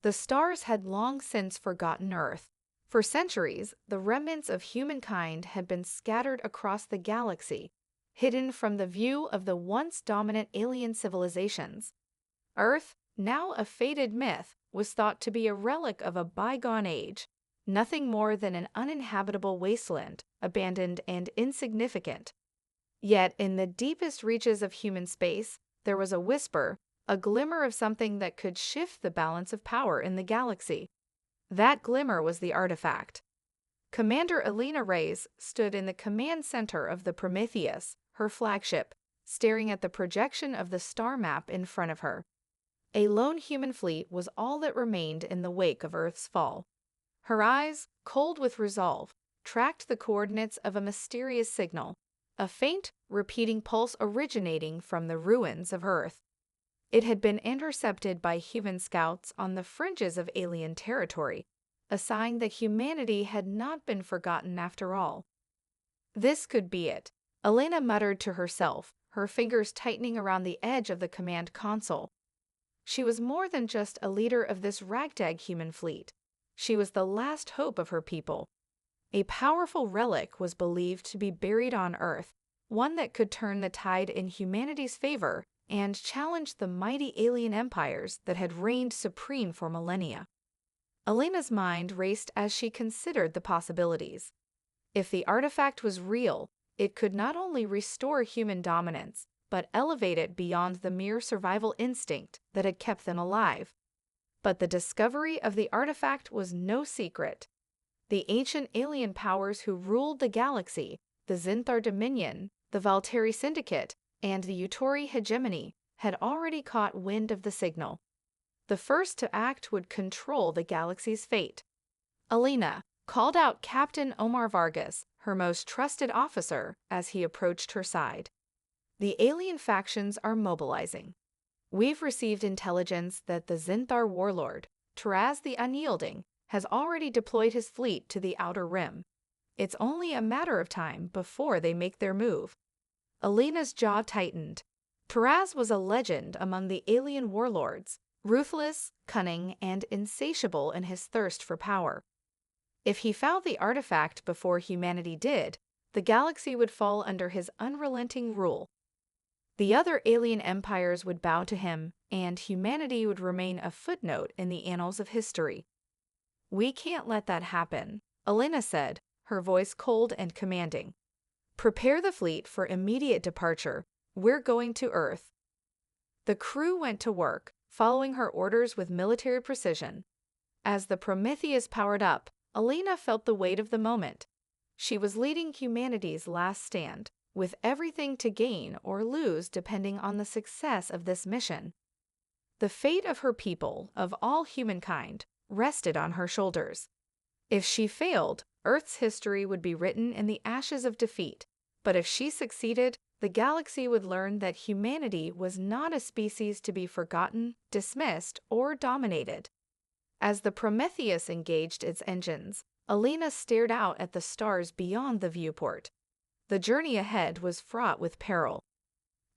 The stars had long since forgotten Earth. For centuries, the remnants of humankind had been scattered across the galaxy, hidden from the view of the once dominant alien civilizations. Earth, now a faded myth, was thought to be a relic of a bygone age, nothing more than an uninhabitable wasteland, abandoned and insignificant. Yet, in the deepest reaches of human space, there was a whisper, a glimmer of something that could shift the balance of power in the galaxy. That glimmer was the artifact. Commander Alina Reyes stood in the command center of the Prometheus, her flagship, staring at the projection of the star map in front of her. A lone human fleet was all that remained in the wake of Earth's fall. Her eyes, cold with resolve, tracked the coordinates of a mysterious signal, a faint, repeating pulse originating from the ruins of Earth. It had been intercepted by human scouts on the fringes of alien territory, a sign that humanity had not been forgotten after all. This could be it, Elena muttered to herself, her fingers tightening around the edge of the command console. She was more than just a leader of this ragtag human fleet. She was the last hope of her people. A powerful relic was believed to be buried on Earth, one that could turn the tide in humanity's favor and challenge the mighty alien empires that had reigned supreme for millennia. Elena's mind raced as she considered the possibilities. If the artifact was real, it could not only restore human dominance, but elevate it beyond the mere survival instinct that had kept them alive. But the discovery of the artifact was no secret. The ancient alien powers who ruled the galaxy, the Zinthar Dominion, the Valteri Syndicate, and the Utori hegemony, had already caught wind of the signal. The first to act would control the galaxy's fate. Elena called out Captain Omar Vargas, her most trusted officer, as he approached her side. The alien factions are mobilizing. We've received intelligence that the Zinthar warlord, Taraz the Unyielding, has already deployed his fleet to the Outer Rim. It's only a matter of time before they make their move. Elena's jaw tightened. Taraz was a legend among the alien warlords, ruthless, cunning, and insatiable in his thirst for power. If he found the artifact before humanity did, the galaxy would fall under his unrelenting rule. The other alien empires would bow to him, and humanity would remain a footnote in the annals of history. "We can't let that happen," Elena said, her voice cold and commanding. "Prepare the fleet for immediate departure. We're going to Earth." The crew went to work, following her orders with military precision. As the Prometheus powered up, Elena felt the weight of the moment. She was leading humanity's last stand, with everything to gain or lose depending on the success of this mission. The fate of her people, of all humankind, rested on her shoulders. If she failed, Earth's history would be written in the ashes of defeat. But if she succeeded, the galaxy would learn that humanity was not a species to be forgotten, dismissed, or dominated. As the Prometheus engaged its engines, Elena stared out at the stars beyond the viewport. The journey ahead was fraught with peril.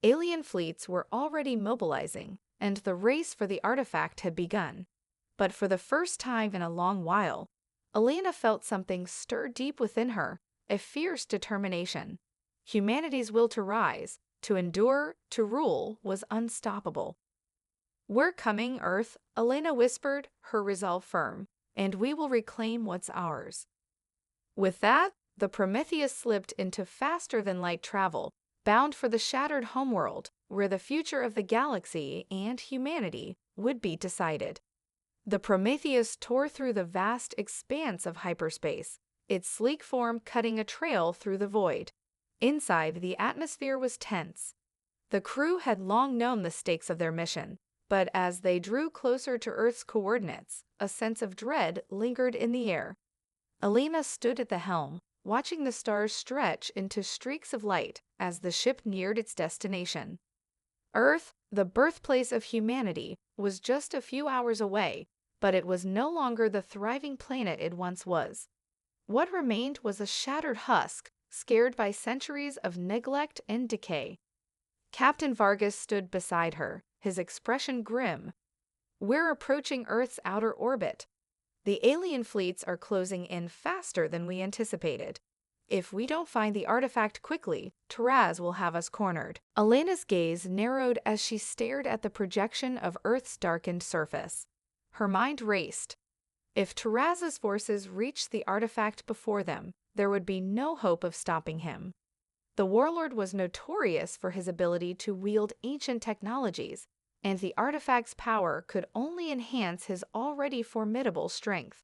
Alien fleets were already mobilizing, and the race for the artifact had begun. But for the first time in a long while, Elena felt something stir deep within her, a fierce determination. Humanity's will to rise, to endure, to rule was unstoppable. "We're coming, Earth," Elena whispered, her resolve firm, "and we will reclaim what's ours." With that, the Prometheus slipped into faster-than-light travel, bound for the shattered homeworld, where the future of the galaxy and humanity would be decided. The Prometheus tore through the vast expanse of hyperspace, its sleek form cutting a trail through the void. Inside, the atmosphere was tense. The crew had long known the stakes of their mission, but as they drew closer to Earth's coordinates, a sense of dread lingered in the air. Elena stood at the helm, watching the stars stretch into streaks of light as the ship neared its destination. Earth, the birthplace of humanity, was just a few hours away, but it was no longer the thriving planet it once was. What remained was a shattered husk, scared by centuries of neglect and decay. Captain Vargas stood beside her, his expression grim. We're approaching Earth's outer orbit. The alien fleets are closing in faster than we anticipated. If we don't find the artifact quickly, Taraz will have us cornered. Elena's gaze narrowed as she stared at the projection of Earth's darkened surface. Her mind raced. If Taraz's forces reached the artifact before them, there would be no hope of stopping him. The warlord was notorious for his ability to wield ancient technologies, and the artifact's power could only enhance his already formidable strength.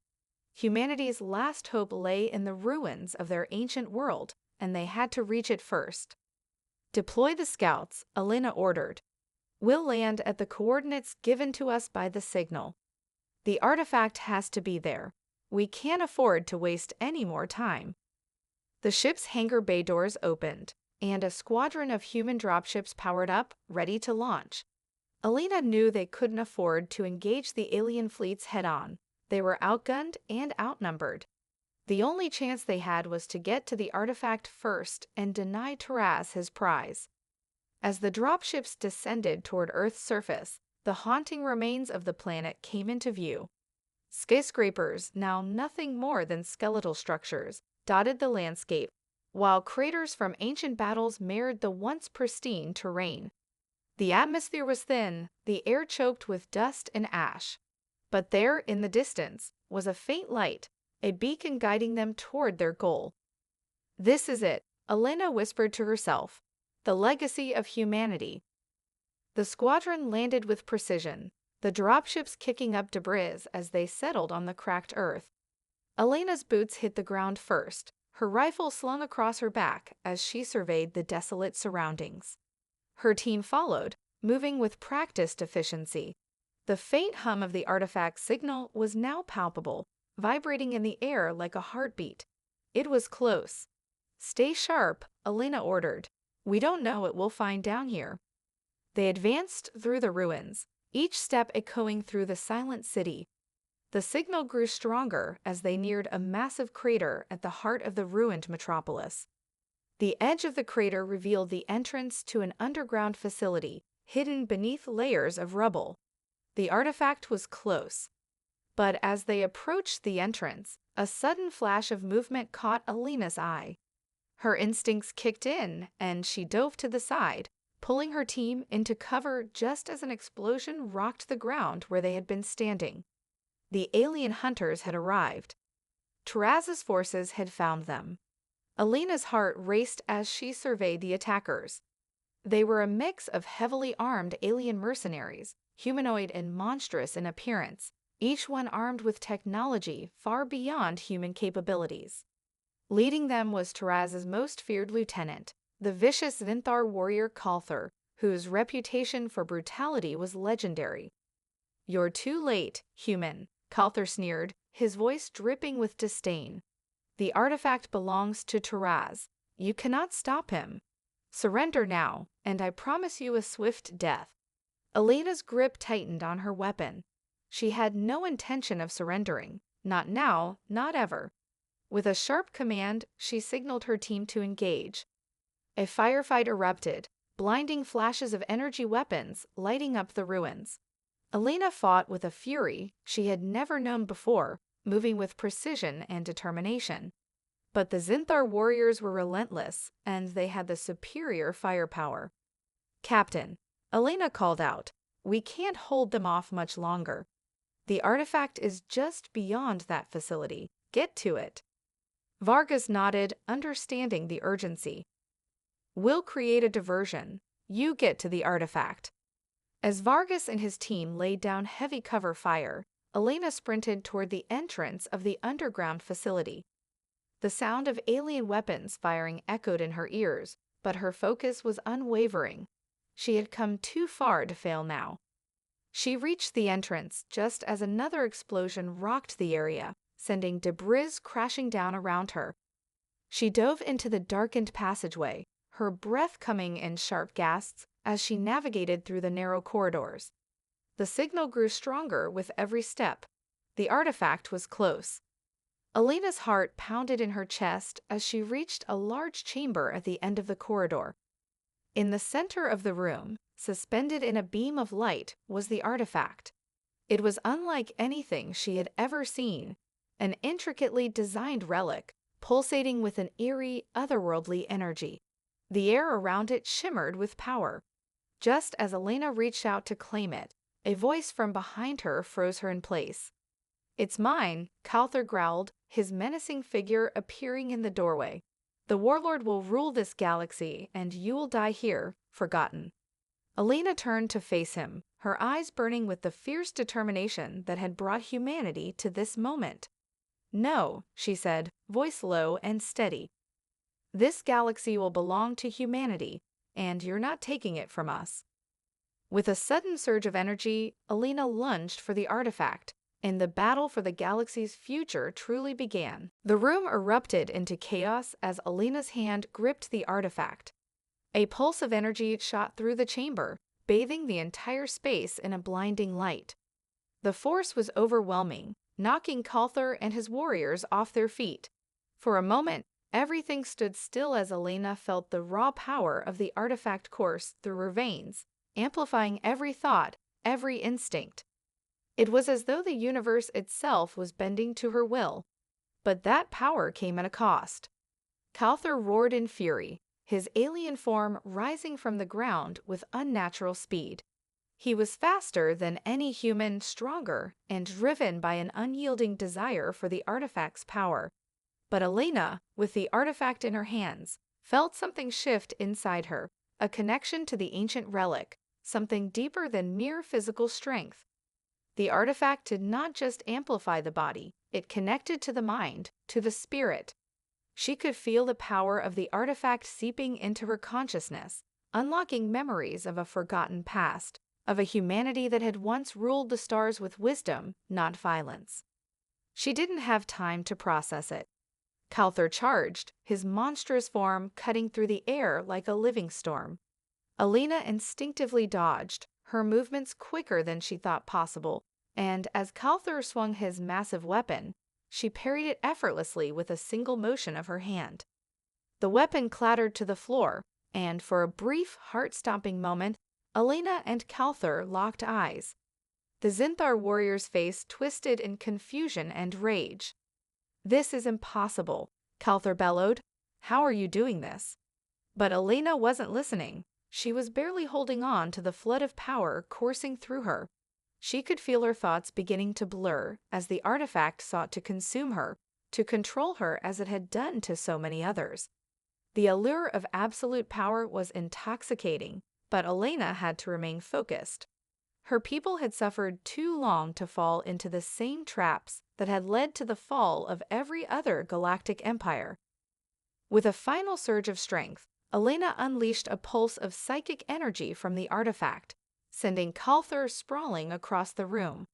Humanity's last hope lay in the ruins of their ancient world, and they had to reach it first. Deploy the scouts, Elena ordered. We'll land at the coordinates given to us by the signal. The artifact has to be there. We can't afford to waste any more time. The ship's hangar bay doors opened, and a squadron of human dropships powered up, ready to launch. Elena knew they couldn't afford to engage the alien fleets head-on. They were outgunned and outnumbered. The only chance they had was to get to the artifact first and deny Taraz his prize. As the dropships descended toward Earth's surface, the haunting remains of the planet came into view. Skyscrapers, now nothing more than skeletal structures, dotted the landscape, while craters from ancient battles marred the once pristine terrain. The atmosphere was thin, the air choked with dust and ash. But there, in the distance, was a faint light, a beacon guiding them toward their goal. This is it, Elena whispered to herself. The legacy of humanity. The squadron landed with precision, the dropships kicking up debris as they settled on the cracked earth. Elena's boots hit the ground first, her rifle slung across her back as she surveyed the desolate surroundings. Her team followed, moving with practiced efficiency. The faint hum of the artifact's signal was now palpable, vibrating in the air like a heartbeat. It was close. Stay sharp, Elena ordered. We don't know what we'll find down here. They advanced through the ruins, each step echoing through the silent city. The signal grew stronger as they neared a massive crater at the heart of the ruined metropolis. The edge of the crater revealed the entrance to an underground facility, hidden beneath layers of rubble. The artifact was close. But as they approached the entrance, a sudden flash of movement caught Elena's eye. Her instincts kicked in, and she dove to the side, pulling her team into cover just as an explosion rocked the ground where they had been standing. The alien hunters had arrived. Taraz's forces had found them. Elena's heart raced as she surveyed the attackers. They were a mix of heavily armed alien mercenaries, humanoid and monstrous in appearance, each one armed with technology far beyond human capabilities. Leading them was Taraz's most feared lieutenant, the vicious Vinthar warrior Kalthar, whose reputation for brutality was legendary. "You're too late, human," Kalthar sneered, his voice dripping with disdain. "The artifact belongs to Taraz. You cannot stop him. Surrender now, and I promise you a swift death." Elena's grip tightened on her weapon. She had no intention of surrendering, not now, not ever. With a sharp command, she signaled her team to engage. A firefight erupted, blinding flashes of energy weapons lighting up the ruins. Elena fought with a fury she had never known before, moving with precision and determination. But the Zinthar warriors were relentless, and they had the superior firepower. "Captain," Elena called out, "we can't hold them off much longer. The artifact is just beyond that facility. Get to it." Vargas nodded, understanding the urgency. "We'll create a diversion. You get to the artifact." As Vargas and his team laid down heavy cover fire, Elena sprinted toward the entrance of the underground facility. The sound of alien weapons firing echoed in her ears, but her focus was unwavering. She had come too far to fail now. She reached the entrance just as another explosion rocked the area, sending debris crashing down around her. She dove into the darkened passageway, her breath coming in sharp gasps as she navigated through the narrow corridors. The signal grew stronger with every step. The artifact was close. Elena's heart pounded in her chest as she reached a large chamber at the end of the corridor. In the center of the room, suspended in a beam of light, was the artifact. It was unlike anything she had ever seen, an intricately designed relic, pulsating with an eerie, otherworldly energy. The air around it shimmered with power. Just as Elena reached out to claim it, a voice from behind her froze her in place. "It's mine," Calther growled, his menacing figure appearing in the doorway. "The warlord will rule this galaxy, and you will die here, forgotten." Elena turned to face him, her eyes burning with the fierce determination that had brought humanity to this moment. "No," she said, voice low and steady. "This galaxy will belong to humanity, and you're not taking it from us." With a sudden surge of energy, Elena lunged for the artifact, and the battle for the galaxy's future truly began. The room erupted into chaos as Elena's hand gripped the artifact. A pulse of energy shot through the chamber, bathing the entire space in a blinding light. The force was overwhelming, knocking Calther and his warriors off their feet. For a moment, everything stood still as Elena felt the raw power of the artifact course through her veins, amplifying every thought, every instinct. It was as though the universe itself was bending to her will. But that power came at a cost. Calther roared in fury, his alien form rising from the ground with unnatural speed. He was faster than any human, stronger, and driven by an unyielding desire for the artifact's power. But Elena, with the artifact in her hands, felt something shift inside her, a connection to the ancient relic, something deeper than mere physical strength. The artifact did not just amplify the body, it connected to the mind, to the spirit. She could feel the power of the artifact seeping into her consciousness, unlocking memories of a forgotten past, of a humanity that had once ruled the stars with wisdom, not violence. She didn't have time to process it. Calther charged, his monstrous form cutting through the air like a living storm. Elena instinctively dodged, her movements quicker than she thought possible, and as Calther swung his massive weapon, she parried it effortlessly with a single motion of her hand. The weapon clattered to the floor, and for a brief, heart-stopping moment, Elena and Calther locked eyes. The Zinthar warrior's face twisted in confusion and rage. "This is impossible," Calther bellowed. "How are you doing this?" But Elena wasn't listening. She was barely holding on to the flood of power coursing through her. She could feel her thoughts beginning to blur as the artifact sought to consume her, to control her as it had done to so many others. The allure of absolute power was intoxicating, but Elena had to remain focused. Her people had suffered too long to fall into the same traps that had led to the fall of every other galactic empire. With a final surge of strength, Elena unleashed a pulse of psychic energy from the artifact, sending Calther sprawling across the room.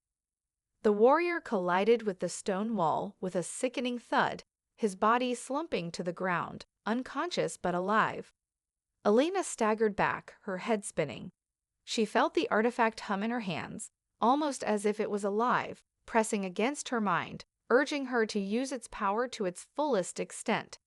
The warrior collided with the stone wall with a sickening thud, his body slumping to the ground, unconscious but alive. Elena staggered back, her head spinning. She felt the artifact hum in her hands, almost as if it was alive, pressing against her mind, urging her to use its power to its fullest extent.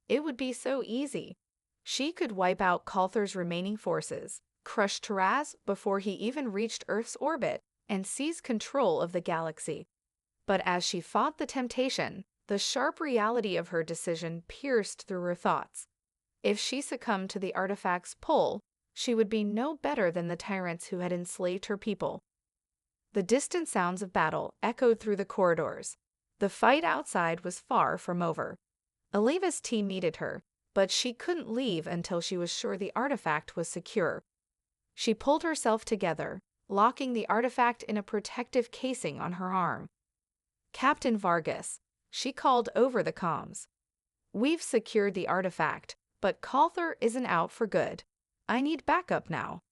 It would be so easy. She could wipe out Calther's remaining forces, crush Taraz before he even reached Earth's orbit, and seize control of the galaxy. But as she fought the temptation, the sharp reality of her decision pierced through her thoughts. If she succumbed to the artifact's pull, she would be no better than the tyrants who had enslaved her people. The distant sounds of battle echoed through the corridors. The fight outside was far from over. Elena's team needed her, but she couldn't leave until she was sure the artifact was secure. She pulled herself together, locking the artifact in a protective casing on her arm. "Captain Vargas," she called over the comms. "We've secured the artifact, but Calther isn't out for good. I need backup now."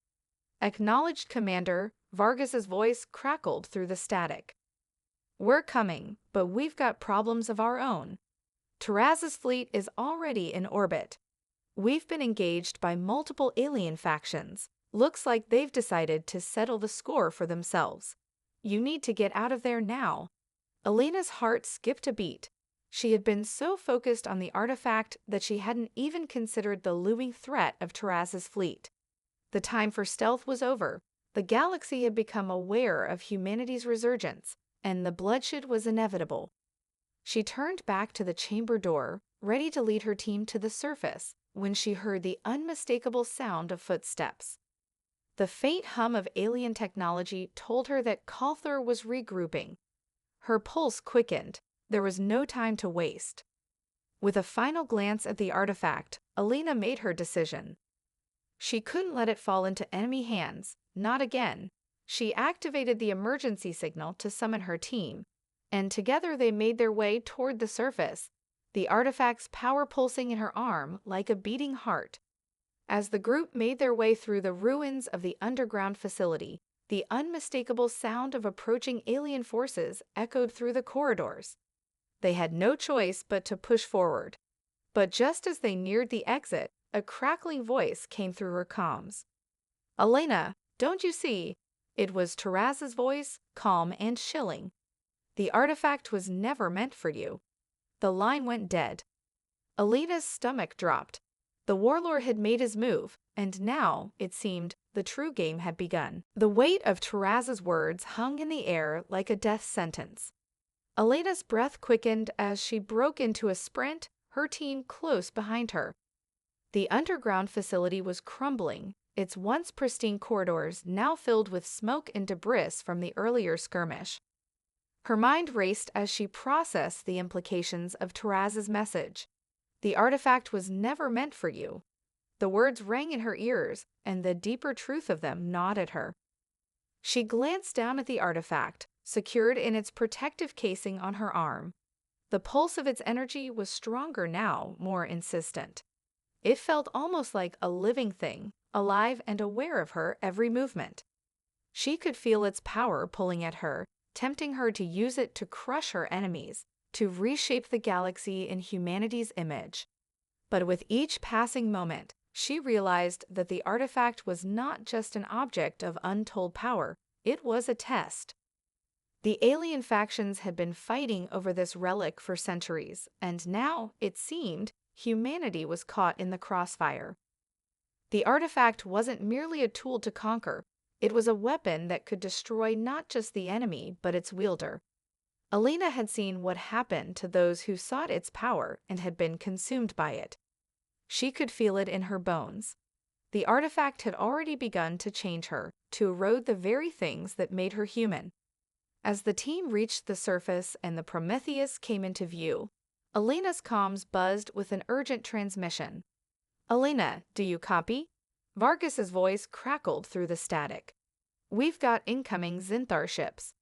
"Acknowledged, Commander," Vargas's voice crackled through the static. "We're coming, but we've got problems of our own. Taraz's fleet is already in orbit. We've been engaged by multiple alien factions. Looks like they've decided to settle the score for themselves. You need to get out of there now." Elena's heart skipped a beat. She had been so focused on the artifact that she hadn't even considered the looming threat of Taraz's fleet. The time for stealth was over. The galaxy had become aware of humanity's resurgence, and the bloodshed was inevitable. She turned back to the chamber door, ready to lead her team to the surface, when she heard the unmistakable sound of footsteps. The faint hum of alien technology told her that Calthor was regrouping. Her pulse quickened. There was no time to waste. With a final glance at the artifact, Alina made her decision. She couldn't let it fall into enemy hands, not again. She activated the emergency signal to summon her team, and together they made their way toward the surface, the artifact's power pulsing in her arm like a beating heart. As the group made their way through the ruins of the underground facility, the unmistakable sound of approaching alien forces echoed through the corridors. They had no choice but to push forward. But just as they neared the exit, a crackling voice came through her comms. "Elena, don't you see?" It was Taraz's voice, calm and chilling. "The artifact was never meant for you." The line went dead. Elena's stomach dropped. The warlord had made his move, and now, it seemed, the true game had begun. The weight of Taraz's words hung in the air like a death sentence. Elena's breath quickened as she broke into a sprint, her team close behind her. The underground facility was crumbling, its once pristine corridors now filled with smoke and debris from the earlier skirmish. Her mind raced as she processed the implications of Taraz's message. The artifact was never meant for you. The words rang in her ears, and the deeper truth of them gnawed at her. She glanced down at the artifact, secured in its protective casing on her arm. The pulse of its energy was stronger now, more insistent. It felt almost like a living thing, alive and aware of her every movement. She could feel its power pulling at her, tempting her to use it to crush her enemies, to reshape the galaxy in humanity's image. But with each passing moment, she realized that the artifact was not just an object of untold power, it was a test. The alien factions had been fighting over this relic for centuries, and now, it seemed, humanity was caught in the crossfire. The artifact wasn't merely a tool to conquer, it was a weapon that could destroy not just the enemy, but its wielder. Elena had seen what happened to those who sought its power and had been consumed by it. She could feel it in her bones. The artifact had already begun to change her, to erode the very things that made her human. As the team reached the surface and the Prometheus came into view, Elena's comms buzzed with an urgent transmission. "Elena, do you copy?" Vargas's voice crackled through the static. "We've got incoming Zinthar ships.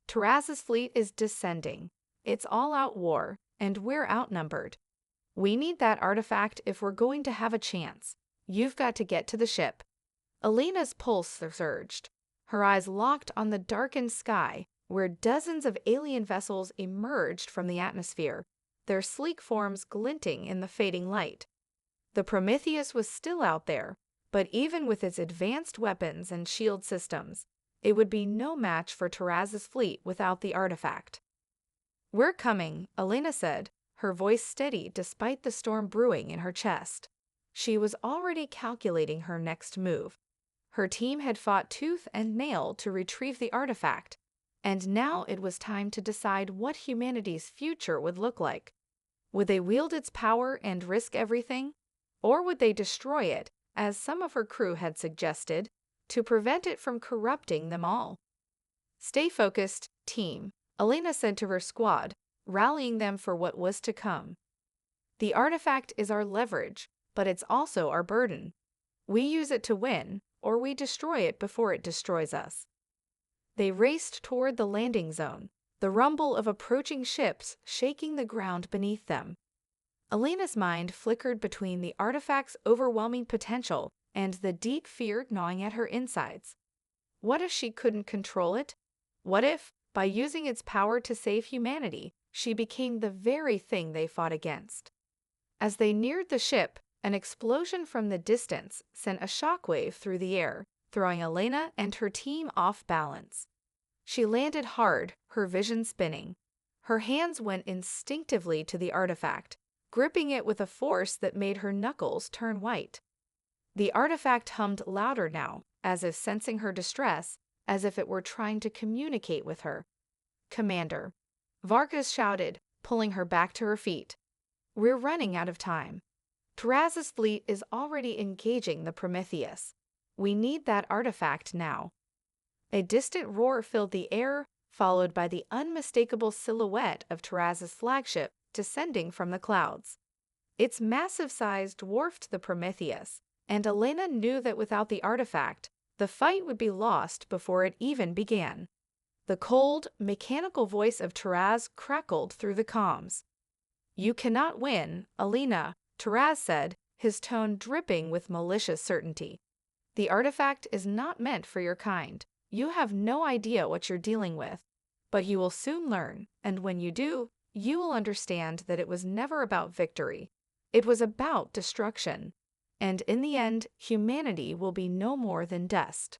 Taraz's fleet is descending. It's all-out war, and we're outnumbered. We need that artifact if we're going to have a chance. You've got to get to the ship." Elena's pulse surged. Her eyes locked on the darkened sky, where dozens of alien vessels emerged from the atmosphere, their sleek forms glinting in the fading light. The Prometheus was still out there, but even with its advanced weapons and shield systems, it would be no match for Taraz's fleet without the artifact. "We're coming," Elena said, her voice steady despite the storm brewing in her chest. She was already calculating her next move. Her team had fought tooth and nail to retrieve the artifact, and now it was time to decide what humanity's future would look like. Would they wield its power and risk everything? Or would they destroy it, as some of her crew had suggested, to prevent it from corrupting them all? "Stay focused, team," Elena said to her squad, rallying them for what was to come. "The artifact is our leverage, but it's also our burden. We use it to win, or we destroy it before it destroys us." They raced toward the landing zone, the rumble of approaching ships shaking the ground beneath them. Elena's mind flickered between the artifact's overwhelming potential and the deep fear gnawing at her insides. What if she couldn't control it? What if, by using its power to save humanity, she became the very thing they fought against? As they neared the ship, an explosion from the distance sent a shockwave through the air, throwing Elena and her team off balance. She landed hard, her vision spinning. Her hands went instinctively to the artifact, gripping it with a force that made her knuckles turn white. The artifact hummed louder now, as if sensing her distress, as if it were trying to communicate with her. "Commander," Vargas shouted, pulling her back to her feet. "We're running out of time. Taraz's fleet is already engaging the Prometheus. We need that artifact now." A distant roar filled the air, followed by the unmistakable silhouette of Taraz's flagship descending from the clouds. Its massive size dwarfed the Prometheus, and Elena knew that without the artifact, the fight would be lost before it even began. The cold, mechanical voice of Taraz crackled through the comms. "You cannot win, Elena," Taraz said, his tone dripping with malicious certainty. "The artifact is not meant for your kind. You have no idea what you're dealing with. But you will soon learn, and when you do, you will understand that it was never about victory. It was about destruction. And in the end, humanity will be no more than dust."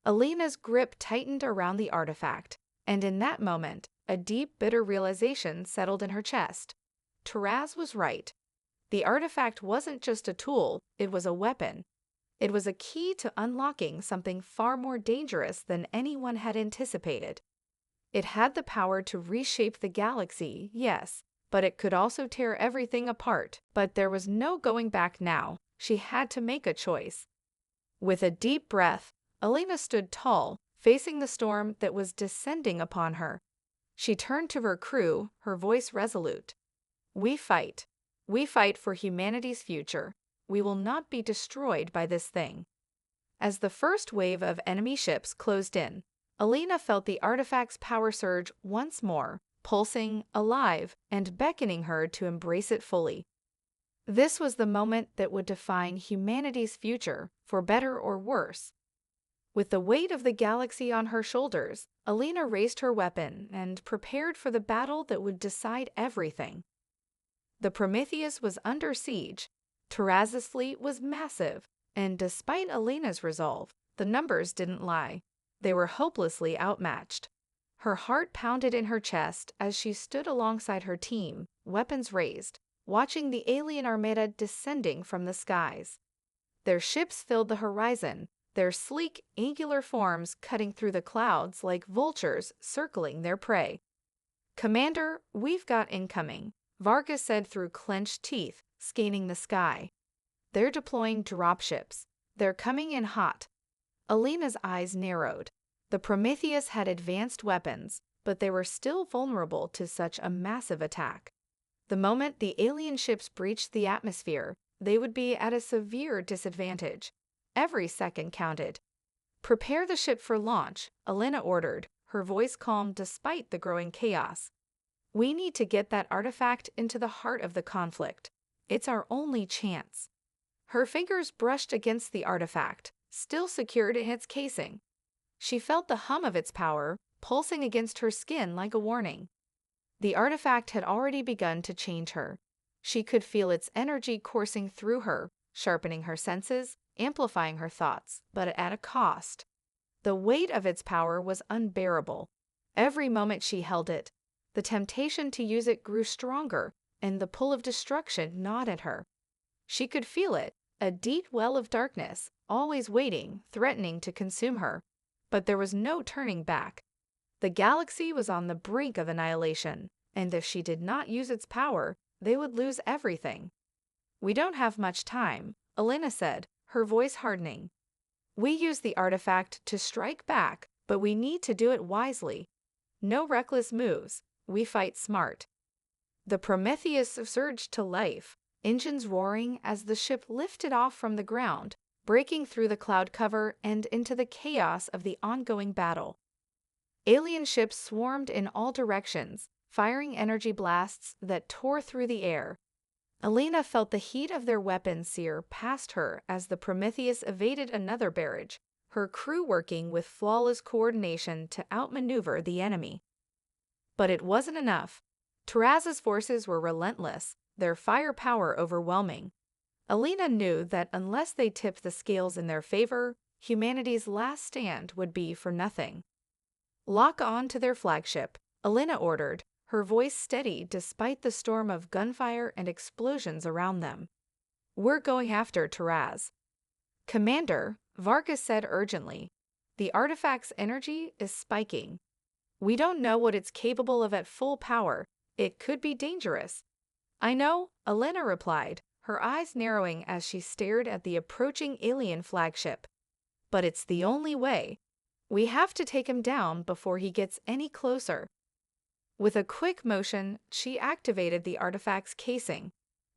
Elena's grip tightened around the artifact, and in that moment, a deep, bitter realization settled in her chest. Taraz was right. The artifact wasn't just a tool, it was a weapon. It was a key to unlocking something far more dangerous than anyone had anticipated. It had the power to reshape the galaxy, yes, but it could also tear everything apart. But there was no going back now. She had to make a choice. With a deep breath, Elena stood tall, facing the storm that was descending upon her. She turned to her crew, her voice resolute. "We fight. We fight for humanity's future. We will not be destroyed by this thing." As the first wave of enemy ships closed in, Elena felt the artifact's power surge once more, pulsing, alive, and beckoning her to embrace it fully. This was the moment that would define humanity's future, for better or worse. With the weight of the galaxy on her shoulders, Elena raised her weapon and prepared for the battle that would decide everything. The Prometheus was under siege. Taraz's fleet was massive, and despite Elena's resolve, the numbers didn't lie. They were hopelessly outmatched. Her heart pounded in her chest as she stood alongside her team, weapons raised, watching the alien armada descending from the skies. Their ships filled the horizon, their sleek, angular forms cutting through the clouds like vultures circling their prey. "Commander, we've got incoming," Vargas said through clenched teeth, scanning the sky. "They're deploying dropships. They're coming in hot." Elena's eyes narrowed. The Prometheus had advanced weapons, but they were still vulnerable to such a massive attack. The moment the alien ships breached the atmosphere, they would be at a severe disadvantage. Every second counted. "Prepare the ship for launch," Elena ordered, her voice calm despite the growing chaos. "We need to get that artifact into the heart of the conflict. It's our only chance." Her fingers brushed against the artifact, still secured in its casing. She felt the hum of its power, pulsing against her skin like a warning. The artifact had already begun to change her. She could feel its energy coursing through her, sharpening her senses, amplifying her thoughts, but at a cost. The weight of its power was unbearable. Every moment she held it, the temptation to use it grew stronger, and the pull of destruction gnawed at her. She could feel it, a deep well of darkness, always waiting, threatening to consume her. But there was no turning back. The galaxy was on the brink of annihilation, and if she did not use its power, they would lose everything. "We don't have much time," Elena said, her voice hardening. "We use the artifact to strike back, but we need to do it wisely. No reckless moves. We fight smart." The Prometheus surged to life, engines roaring as the ship lifted off from the ground, breaking through the cloud cover and into the chaos of the ongoing battle. Alien ships swarmed in all directions, firing energy blasts that tore through the air. Elena felt the heat of their weapons sear past her as the Prometheus evaded another barrage, her crew working with flawless coordination to outmaneuver the enemy. But it wasn't enough. Taraz's forces were relentless, their firepower overwhelming. Elena knew that unless they tipped the scales in their favor, humanity's last stand would be for nothing. "Lock on to their flagship," Elena ordered, her voice steady despite the storm of gunfire and explosions around them. "We're going after Taraz." "Commander," Vargas said urgently. The artifact's energy is spiking. We don't know what it's capable of at full power. It could be dangerous. I know, Elena replied, her eyes narrowing as she stared at the approaching alien flagship. But it's the only way. We have to take him down before he gets any closer. With a quick motion, she activated the artifact's casing.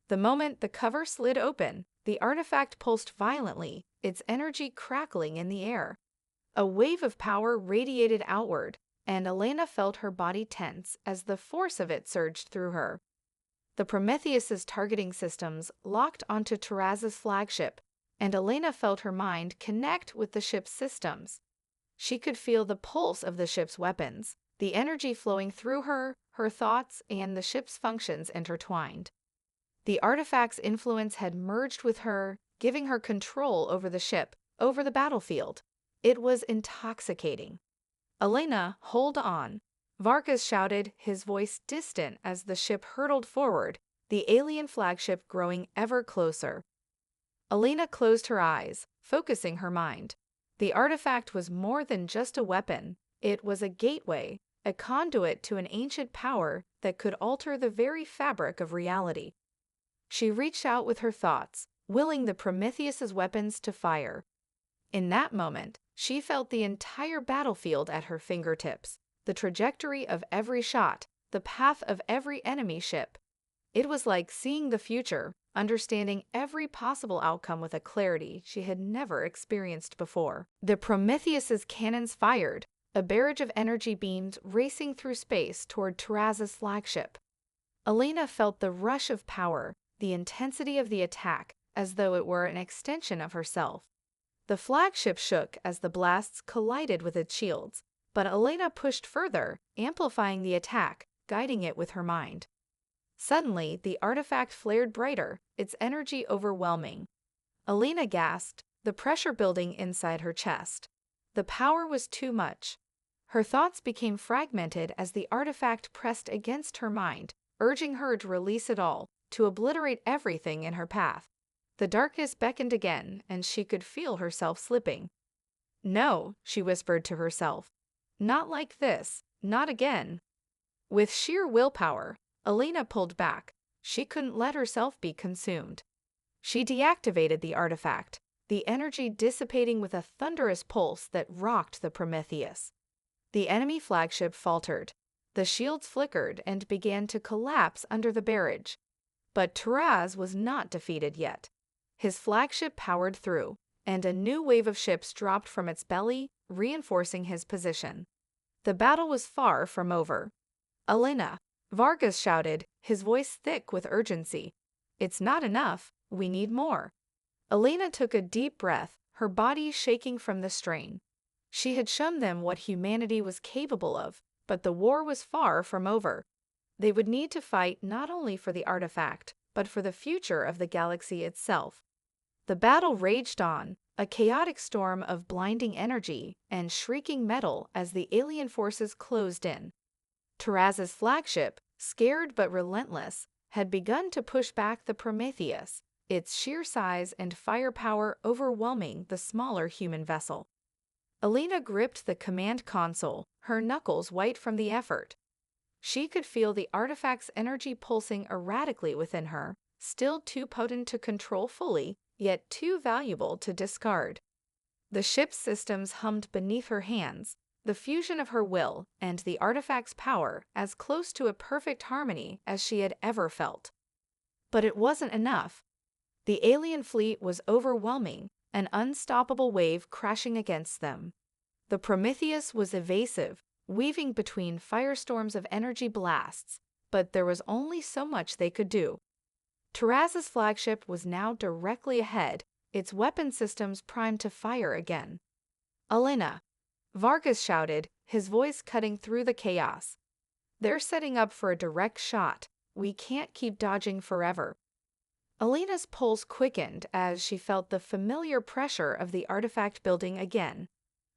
The moment the cover slid open, the artifact pulsed violently, its energy crackling in the air. A wave of power radiated outward, and Elena felt her body tense as the force of it surged through her. The Prometheus's targeting systems locked onto Taraz's flagship, and Elena felt her mind connect with the ship's systems. She could feel the pulse of the ship's weapons, the energy flowing through her, her thoughts, and the ship's functions intertwined. The artifact's influence had merged with her, giving her control over the ship, over the battlefield. It was intoxicating. Elena, hold on. Vargas shouted, his voice distant as the ship hurtled forward, the alien flagship growing ever closer. Elena closed her eyes, focusing her mind. The artifact was more than just a weapon. It was a gateway, a conduit to an ancient power that could alter the very fabric of reality. She reached out with her thoughts, willing the Prometheus's weapons to fire. In that moment, she felt the entire battlefield at her fingertips, the trajectory of every shot, the path of every enemy ship. It was like seeing the future, understanding every possible outcome with a clarity she had never experienced before. The Prometheus's cannons fired, a barrage of energy beams racing through space toward Taraz's flagship. Elena felt the rush of power, the intensity of the attack, as though it were an extension of herself. The flagship shook as the blasts collided with its shields, but Elena pushed further, amplifying the attack, guiding it with her mind. Suddenly, the artifact flared brighter, its energy overwhelming. Elena gasped, the pressure building inside her chest. The power was too much. Her thoughts became fragmented as the artifact pressed against her mind, urging her to release it all, to obliterate everything in her path. The darkness beckoned again, and she could feel herself slipping. No, she whispered to herself. Not like this, not again. With sheer willpower, Elena pulled back. She couldn't let herself be consumed. She deactivated the artifact, the energy dissipating with a thunderous pulse that rocked the Prometheus. The enemy flagship faltered. The shields flickered and began to collapse under the barrage. But Taraz was not defeated yet. His flagship powered through, and a new wave of ships dropped from its belly, reinforcing his position. The battle was far from over. Elena, Vargas shouted, his voice thick with urgency. It's not enough, we need more. Elena took a deep breath, her body shaking from the strain. She had shown them what humanity was capable of, but the war was far from over. They would need to fight not only for the artifact, but for the future of the galaxy itself. The battle raged on, a chaotic storm of blinding energy and shrieking metal as the alien forces closed in. Taraz's flagship, scared but relentless, had begun to push back the Prometheus, its sheer size and firepower overwhelming the smaller human vessel. Elena gripped the command console, her knuckles white from the effort. She could feel the artifact's energy pulsing erratically within her, still too potent to control fully, yet too valuable to discard. The ship's systems hummed beneath her hands, the fusion of her will and the artifact's power as close to a perfect harmony as she had ever felt. But it wasn't enough. The alien fleet was overwhelming, an unstoppable wave crashing against them. The Prometheus was evasive, weaving between firestorms of energy blasts, but there was only so much they could do. Taraz's flagship was now directly ahead, its weapon systems primed to fire again. Elena, Vargas shouted, his voice cutting through the chaos. They're setting up for a direct shot. We can't keep dodging forever. Elena's pulse quickened as she felt the familiar pressure of the artifact building again.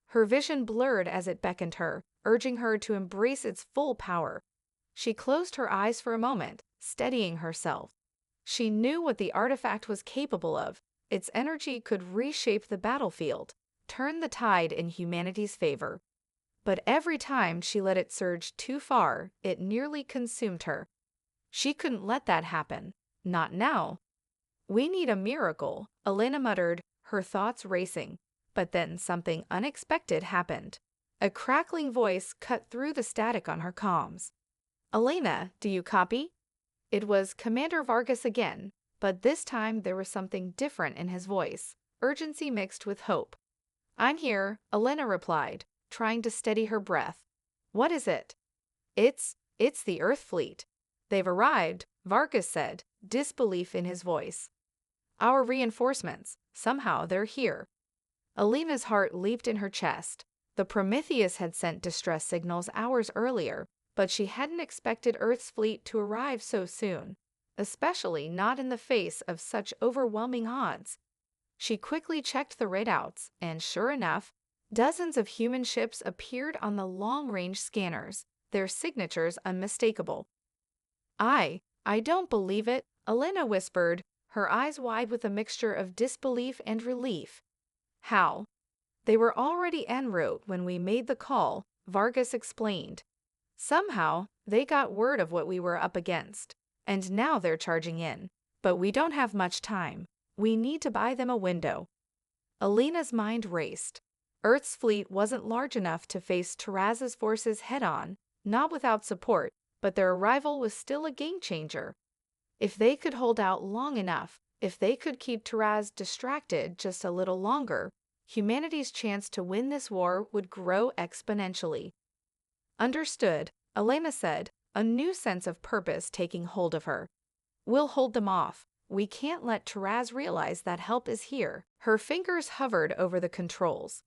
Her vision blurred as it beckoned her, urging her to embrace its full power. She closed her eyes for a moment, steadying herself. She knew what the artifact was capable of, Its energy could reshape the battlefield, turn the tide in humanity's favor. But every time she let it surge too far, it nearly consumed her. She couldn't let that happen. Not now. "We need a miracle," Elena muttered, her thoughts racing. But then something unexpected happened. A crackling voice cut through the static on her comms. "Elena, do you copy?" It was Commander Vargas again, but this time there was something different in his voice, urgency mixed with hope. "I'm here," Elena replied, trying to steady her breath. "What is it?" It's the Earth fleet. They've arrived," Vargas said, disbelief in his voice. "Our reinforcements. Somehow they're here." Elena's heart leaped in her chest. The Prometheus had sent distress signals hours earlier, but she hadn't expected Earth's fleet to arrive so soon, especially not in the face of such overwhelming odds. She quickly checked the readouts, and sure enough, dozens of human ships appeared on the long-range scanners, their signatures unmistakable. I don't believe it," Elena whispered, her eyes wide with a mixture of disbelief and relief. "How?" "They were already en route when we made the call," Vargas explained. "Somehow, they got word of what we were up against, and now they're charging in. But we don't have much time. We need to buy them a window." Elena's mind raced. Earth's fleet wasn't large enough to face Taraz's forces head-on, not without support, but their arrival was still a game-changer. If they could hold out long enough, if they could keep Taraz distracted just a little longer, humanity's chance to win this war would grow exponentially. "Understood," Elena said, a new sense of purpose taking hold of her. "We'll hold them off. We can't let Taraz realize that help is here." Her fingers hovered over the controls.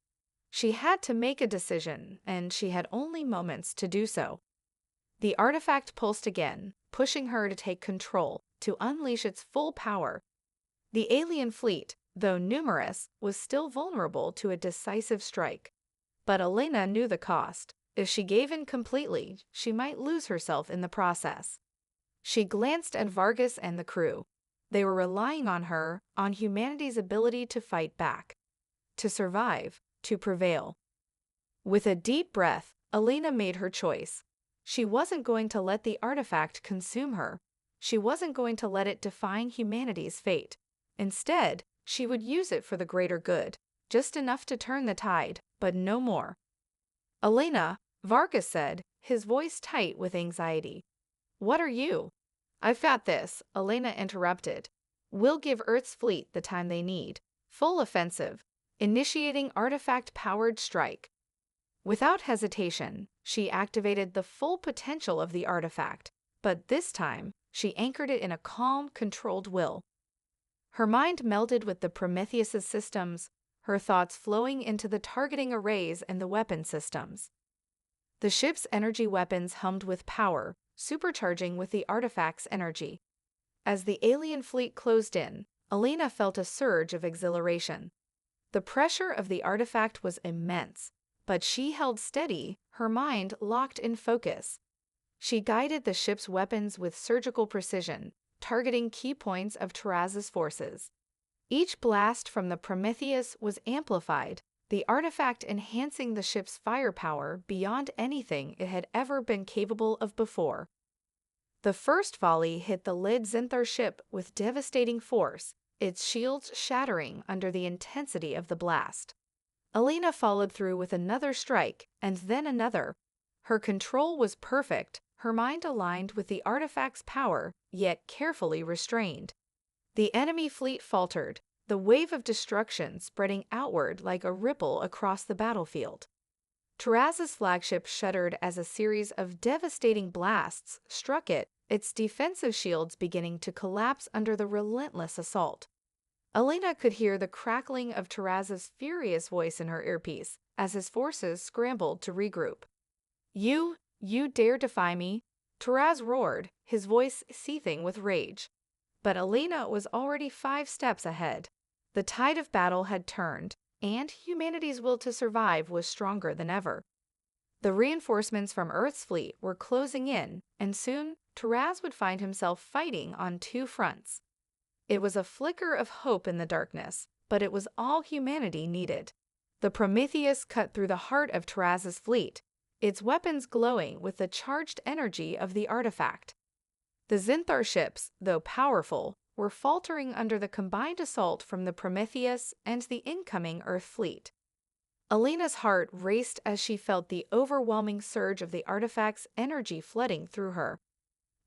She had to make a decision, and she had only moments to do so. The artifact pulsed again, pushing her to take control, to unleash its full power. The alien fleet, though numerous, was still vulnerable to a decisive strike. But Elena knew the cost. If she gave in completely, she might lose herself in the process. She glanced at Vargas and the crew. They were relying on her, on humanity's ability to fight back, to survive, to prevail. With a deep breath, Elena made her choice. She wasn't going to let the artifact consume her. She wasn't going to let it define humanity's fate. Instead, she would use it for the greater good, just enough to turn the tide, but no more. "Elena," Vargas said, his voice tight with anxiety. "What are you?" "I've got this," Elena interrupted. "We'll give Earth's fleet the time they need. Full offensive. Initiating artifact-powered strike." Without hesitation, she activated the full potential of the artifact, but this time, she anchored it in a calm, controlled will. Her mind melded with the Prometheus's systems, her thoughts flowing into the targeting arrays and the weapon systems. The ship's energy weapons hummed with power, supercharging with the artifact's energy. As the alien fleet closed in, Elena felt a surge of exhilaration. The pressure of the artifact was immense, but she held steady, her mind locked in focus. She guided the ship's weapons with surgical precision, targeting key points of Taraz's forces. Each blast from the Prometheus was amplified, the artifact enhancing the ship's firepower beyond anything it had ever been capable of before. The first volley hit the Lid Zinthar ship with devastating force, its shields shattering under the intensity of the blast. Elena followed through with another strike, and then another. Her control was perfect, her mind aligned with the artifact's power, yet carefully restrained. The enemy fleet faltered, the wave of destruction spreading outward like a ripple across the battlefield. Taraz's flagship shuddered as a series of devastating blasts struck it, its defensive shields beginning to collapse under the relentless assault. Elena could hear the crackling of Taraz's furious voice in her earpiece as his forces scrambled to regroup. You dare defy me?" Taraz roared, his voice seething with rage. But Elena was already 5 steps ahead. The tide of battle had turned, and humanity's will to survive was stronger than ever. The reinforcements from Earth's fleet were closing in, and soon Taraz would find himself fighting on 2 fronts. It was a flicker of hope in the darkness, but it was all humanity needed. The Prometheus cut through the heart of Taraz's fleet, its weapons glowing with the charged energy of the artifact. The Zinthar ships, though powerful, were faltering under the combined assault from the Prometheus and the incoming Earth fleet. Alina's heart raced as she felt the overwhelming surge of the artifact's energy flooding through her.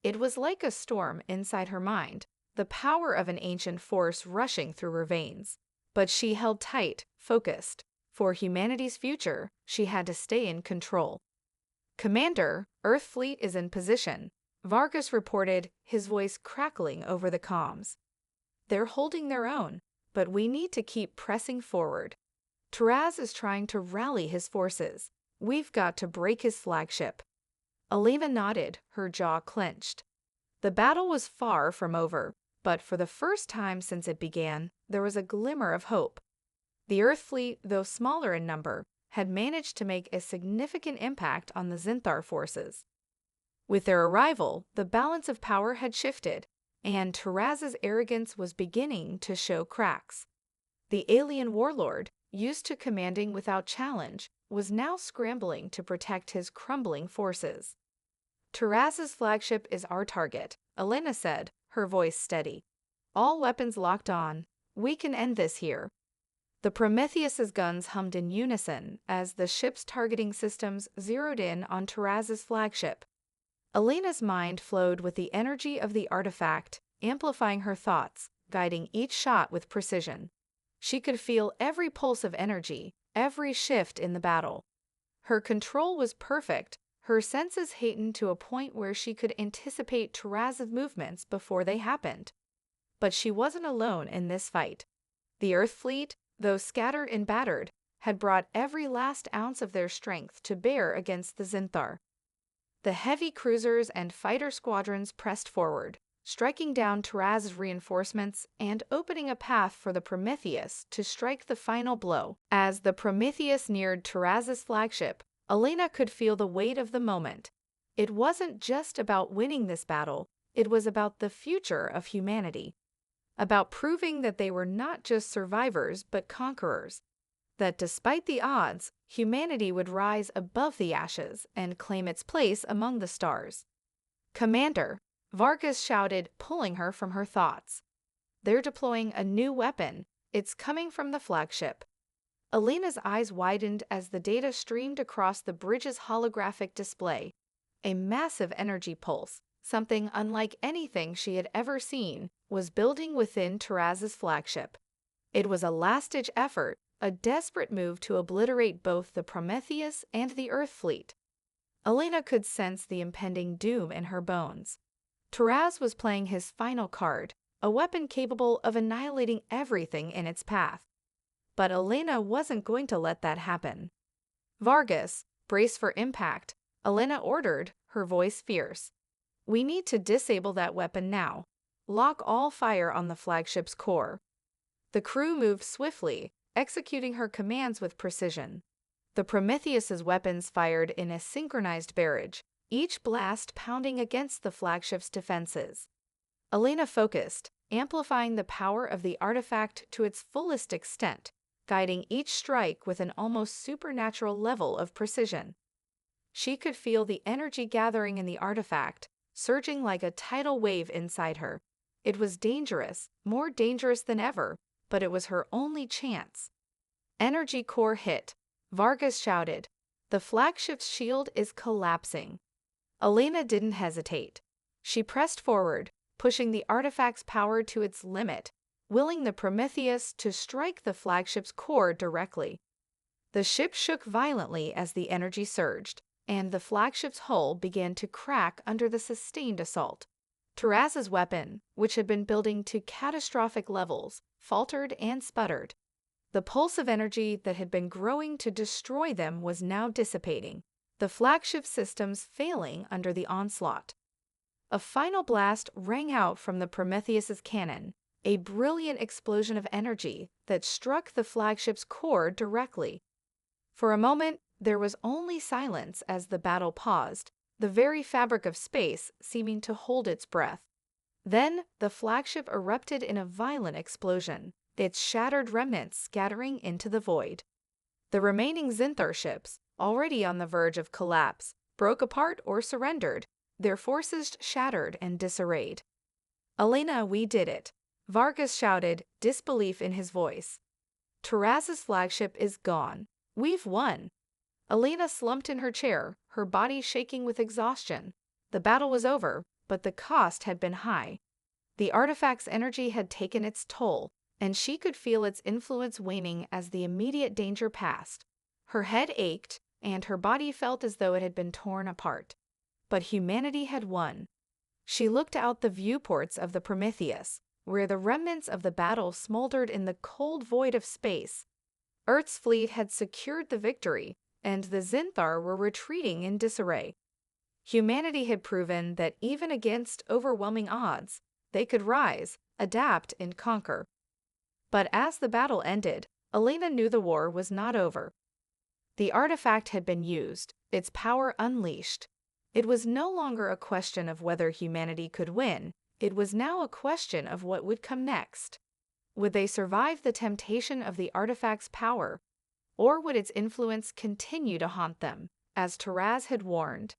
It was like a storm inside her mind, the power of an ancient force rushing through her veins. But she held tight, focused. For humanity's future, she had to stay in control. "Commander, Earth fleet is in position," Vargas reported, his voice crackling over the comms. "They're holding their own, but we need to keep pressing forward. Taraz is trying to rally his forces. We've got to break his flagship." Alina nodded, her jaw clenched. The battle was far from over, but for the first time since it began, there was a glimmer of hope. The Earth fleet, though smaller in number, had managed to make a significant impact on the Zinthar forces. With their arrival, the balance of power had shifted, and Taraz's arrogance was beginning to show cracks. The alien warlord, used to commanding without challenge, was now scrambling to protect his crumbling forces. "Taraz's flagship is our target," Alina said, her voice steady. "All weapons locked on. We can end this here." The Prometheus's guns hummed in unison as the ship's targeting systems zeroed in on Taraz's flagship. Alina's mind flowed with the energy of the artifact, amplifying her thoughts, guiding each shot with precision. She could feel every pulse of energy, every shift in the battle. Her control was perfect, her senses heightened to a point where she could anticipate Taraz's movements before they happened. But she wasn't alone in this fight. The Earth fleet, though scattered and battered, had brought every last ounce of their strength to bear against the Zinthar. The heavy cruisers and fighter squadrons pressed forward, striking down Taraz's reinforcements and opening a path for the Prometheus to strike the final blow. As the Prometheus neared Taraz's flagship, Alina could feel the weight of the moment. It wasn't just about winning this battle, it was about the future of humanity. About proving that they were not just survivors but conquerors. That despite the odds, humanity would rise above the ashes and claim its place among the stars. "Commander," Vargas shouted, pulling her from her thoughts. "They're deploying a new weapon. It's coming from the flagship." Alina's eyes widened as the data streamed across the bridge's holographic display. A massive energy pulse, something unlike anything she had ever seen, was building within Taraz's flagship. It was a last-ditch effort, a desperate move to obliterate both the Prometheus and the Earth fleet. Alina could sense the impending doom in her bones. Taraz was playing his final card, a weapon capable of annihilating everything in its path. But Alina wasn't going to let that happen. "Vargas, brace for impact," Alina ordered, her voice fierce. "We need to disable that weapon now. Lock all fire on the flagship's core." The crew moved swiftly, executing her commands with precision. The Prometheus's weapons fired in a synchronized barrage, each blast pounding against the flagship's defenses. Alina focused, amplifying the power of the artifact to its fullest extent, guiding each strike with an almost supernatural level of precision. She could feel the energy gathering in the artifact, surging like a tidal wave inside her. It was dangerous, more dangerous than ever, but it was her only chance. Energy core hit. Vargas shouted. "The flagship's shield is collapsing." Alina didn't hesitate. She pressed forward, pushing the artifact's power to its limit, willing the Prometheus to strike the flagship's core directly. The ship shook violently as the energy surged, and the flagship's hull began to crack under the sustained assault. Taraz's weapon, which had been building to catastrophic levels, faltered and sputtered. The pulse of energy that had been growing to destroy them was now dissipating, the flagship systems failing under the onslaught. A final blast rang out from the Prometheus's cannon, a brilliant explosion of energy that struck the flagship's core directly. For a moment, there was only silence as the battle paused, the very fabric of space seeming to hold its breath. Then, the flagship erupted in a violent explosion, its shattered remnants scattering into the void. The remaining Zinthar ships, already on the verge of collapse, broke apart or surrendered, their forces shattered and disarrayed. "Elena, we did it," Vargas shouted, disbelief in his voice. "Taraz's flagship is gone. We've won." Elena slumped in her chair, her body shaking with exhaustion. The battle was over, but the cost had been high. The artifact's energy had taken its toll, and she could feel its influence waning as the immediate danger passed. Her head ached, and her body felt as though it had been torn apart. But humanity had won. She looked out the viewports of the Prometheus, where the remnants of the battle smoldered in the cold void of space. Earth's fleet had secured the victory, and the Zinthar were retreating in disarray. Humanity had proven that even against overwhelming odds, they could rise, adapt, and conquer. But as the battle ended, Elena knew the war was not over. The artifact had been used, its power unleashed. It was no longer a question of whether humanity could win, it was now a question of what would come next. Would they survive the temptation of the artifact's power, or would its influence continue to haunt them, as Taraz had warned?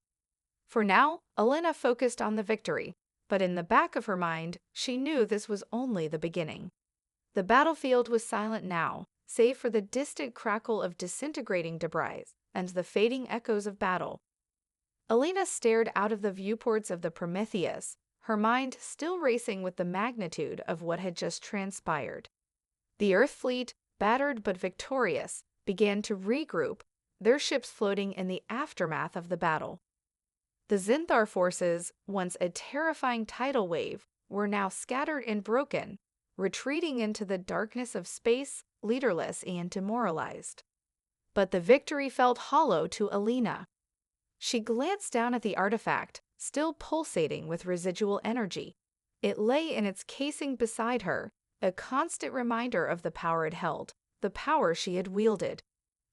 For now, Elena focused on the victory, but in the back of her mind, she knew this was only the beginning. The battlefield was silent now, save for the distant crackle of disintegrating debris and the fading echoes of battle. Elena stared out of the viewports of the Prometheus, her mind still racing with the magnitude of what had just transpired. The Earth fleet, battered but victorious, began to regroup, their ships floating in the aftermath of the battle. The Zinthar forces, once a terrifying tidal wave, were now scattered and broken, retreating into the darkness of space, leaderless and demoralized. But the victory felt hollow to Elena. She glanced down at the artifact, still pulsating with residual energy. It lay in its casing beside her, a constant reminder of the power it held, the power she had wielded.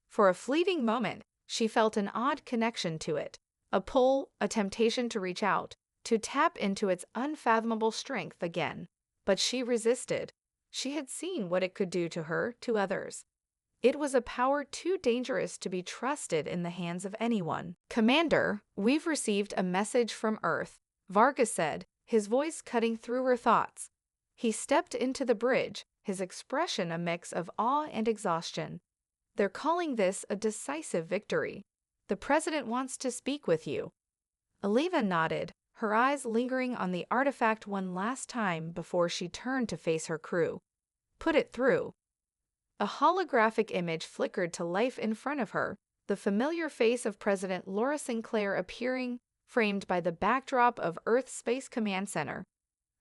For a fleeting moment, she felt an odd connection to it, a pull, a temptation to reach out, to tap into its unfathomable strength again. But she resisted. She had seen what it could do to her, to others. It was a power too dangerous to be trusted in the hands of anyone. "Commander, we've received a message from Earth," Vargas said, his voice cutting through her thoughts. He stepped into the bridge, his expression a mix of awe and exhaustion. "They're calling this a decisive victory. The president wants to speak with you." Elena nodded, her eyes lingering on the artifact one last time before she turned to face her crew. "Put it through." A holographic image flickered to life in front of her, the familiar face of President Laura Sinclair appearing, framed by the backdrop of Earth's Space Command Center.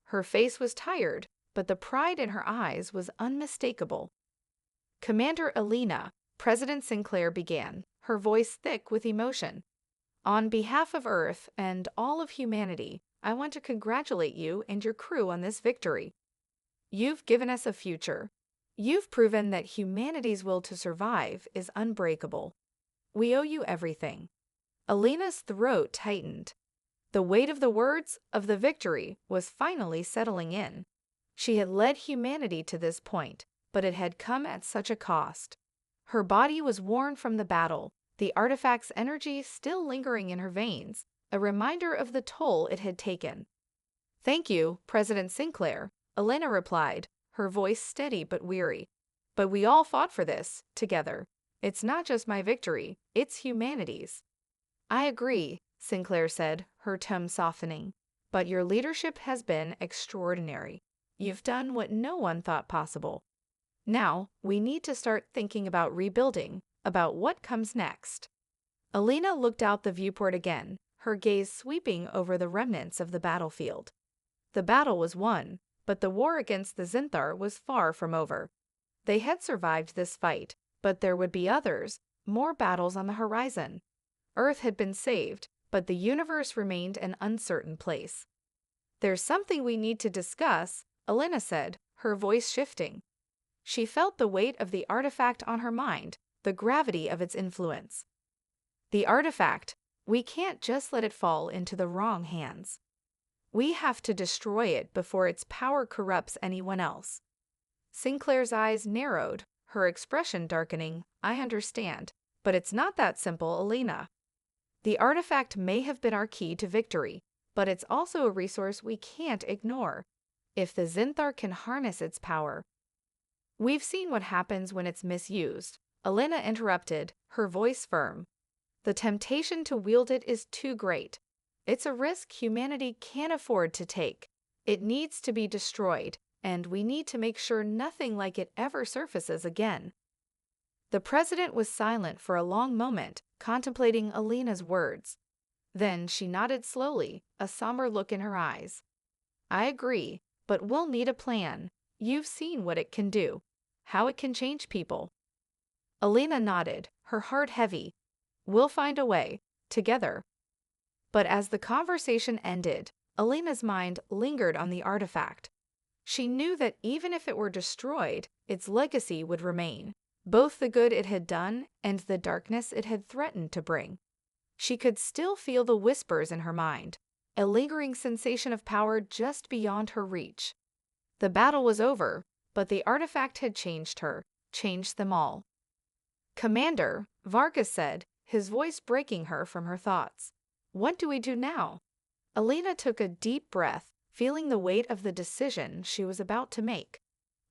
Her face was tired, but the pride in her eyes was unmistakable. "Commander Elena," President Sinclair began, her voice thick with emotion. "On behalf of Earth and all of humanity, I want to congratulate you and your crew on this victory. You've given us a future. You've proven that humanity's will to survive is unbreakable. We owe you everything." Elena's throat tightened. The weight of the words, of the victory, was finally settling in. She had led humanity to this point, but it had come at such a cost. Her body was worn from the battle, the artifact's energy still lingering in her veins, a reminder of the toll it had taken. "Thank you, President Sinclair," Elena replied, her voice steady but weary. "But we all fought for this, together. It's not just my victory, it's humanity's." "I agree," Sinclair said, her tone softening. "But your leadership has been extraordinary. You've done what no one thought possible. Now, we need to start thinking about rebuilding, about what comes next." Elena looked out the viewport again, her gaze sweeping over the remnants of the battlefield. The battle was won, but the war against the Zinthar was far from over. They had survived this fight, but there would be others, more battles on the horizon. Earth had been saved, but the universe remained an uncertain place. "There's something we need to discuss," Elena said, her voice shifting. She felt the weight of the artifact on her mind, the gravity of its influence. "The artifact, we can't just let it fall into the wrong hands." We have to destroy it before its power corrupts anyone else. Sinclair's eyes narrowed, her expression darkening. I understand, but it's not that simple, Alina. The artifact may have been our key to victory, but it's also a resource we can't ignore. If the Zinthar can harness its power. We've seen what happens when it's misused, Alina interrupted, her voice firm. The temptation to wield it is too great. It's a risk humanity can't afford to take. It needs to be destroyed, and we need to make sure nothing like it ever surfaces again. The president was silent for a long moment, contemplating Alina's words. Then she nodded slowly, a somber look in her eyes. I agree, but we'll need a plan. You've seen what it can do, how it can change people. Alina nodded, her heart heavy. We'll find a way, together. But as the conversation ended, Alina's mind lingered on the artifact. She knew that even if it were destroyed, its legacy would remain, both the good it had done and the darkness it had threatened to bring. She could still feel the whispers in her mind, a lingering sensation of power just beyond her reach. The battle was over, but the artifact had changed her, changed them all. Commander, Vargas said, his voice breaking her from her thoughts. What do we do now? Alina took a deep breath, feeling the weight of the decision she was about to make.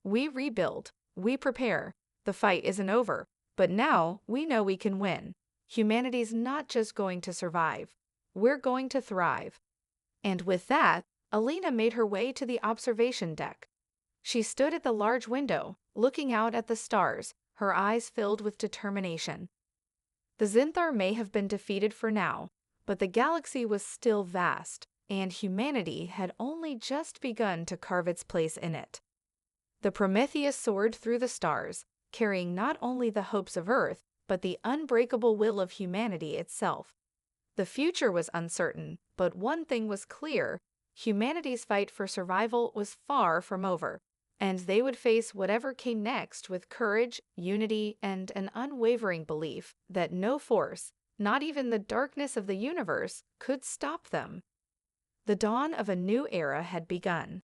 We rebuild, we prepare. The fight isn't over, but now we know we can win. Humanity's not just going to survive. We're going to thrive. And with that, Alina made her way to the observation deck. She stood at the large window, looking out at the stars, her eyes filled with determination. The Zinthar may have been defeated for now, but the galaxy was still vast, and humanity had only just begun to carve its place in it. The Prometheus soared through the stars, carrying not only the hopes of Earth, but the unbreakable will of humanity itself. The future was uncertain, but one thing was clear: humanity's fight for survival was far from over, and they would face whatever came next with courage, unity, and an unwavering belief that no force, not even the darkness of the universe, could stop them. The dawn of a new era had begun.